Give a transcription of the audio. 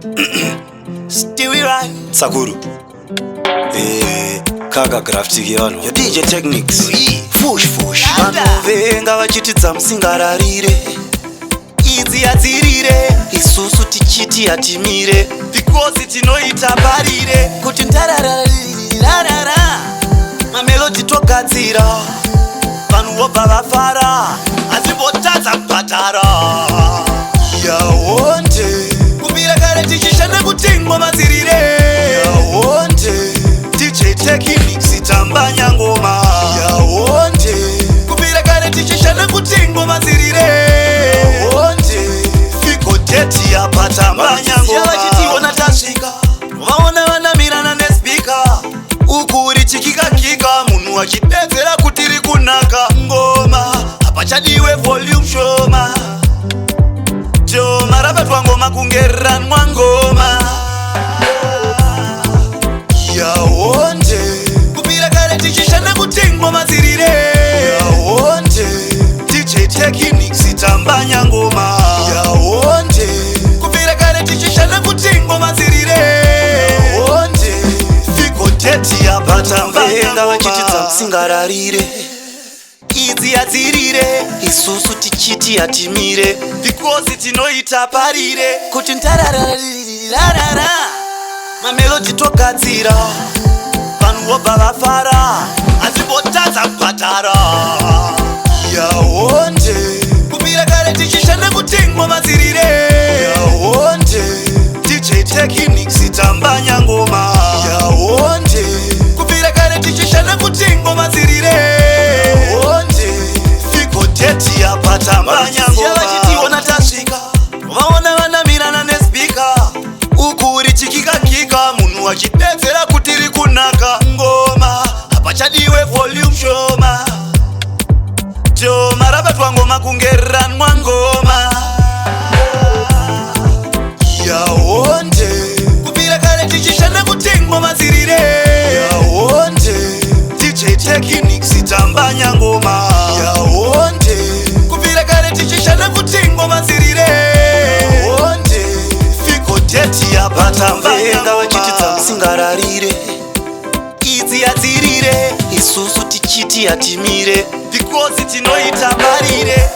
Stewie right Sakuru Kaga grafting yano Yo DJ Techniques Fush Vanovenga vachitidza musingararire Idzi yadzirire Isusu tichiti yatimire Because tinoita parire Kuti ndararararara Mamelodi togadzira Vanhu vobva vafara Asi votadza kubhadhara Yawonde Kubvira kare tichishanda kuti ngomadzirire Yawonde DJ Techniques tambanya ngoma Yawonde Kubvira kare tichishanda kuti ngomadzirire Yawonde Figo deti apa tambanya ngoma Vachitiona tasvika Vaona vanamirana nespika Uku uri chikika-kika Munhu achidedzera kuti iri kunaka Ngoma hapachadiwe volume shoma Joma rapetwa ngoma kungeranwa ngoma Yawonde Kubvira kare tichishanda kuti ngoma dzirire Yawonde DJ Techniques tambanya ngoma Yawonde Kubvira kare tichishanda kuti ngoma dzirire Yawonde Figo deti apa tambanya Venga vachitidza ngoma musingararire Idzi yadzirire Isusu tichiti yatimire Because tinoita parire Kuti ndararararara Mamelodi togadzira Vanhu vobva vafara Asi votadza kubhadhara Yawonde Kubvira kare tichishanda kuti ngoma dzirire Yawonde DJ Techniques tambanya ngoma Yawonde Kubvira kare tichishanda kuti ngoma dzirire Yawonde Figo deti apa tambanya ngoma Vachitiona tasvika Vaona vanamirana nespika Uku uri chikika-kika Munhu achidedzera kuti iri kunaka Ngoma hapachadiwe volume shoma Joma rapetwa ngoma kungeranwa ngoma Yawonde Kubvira kare tichishanda kuti ngoma dzirire Yawonde DJ Techniques tambanya ngoma Yawonde Kubvira kare tichishanda kuti ngoma dzirire Yawonde Figo deti apa tambanya Venga vachitidza ngoma musingararire Idzi yadzirire Isusu tichiti yatimire Because tinoita parire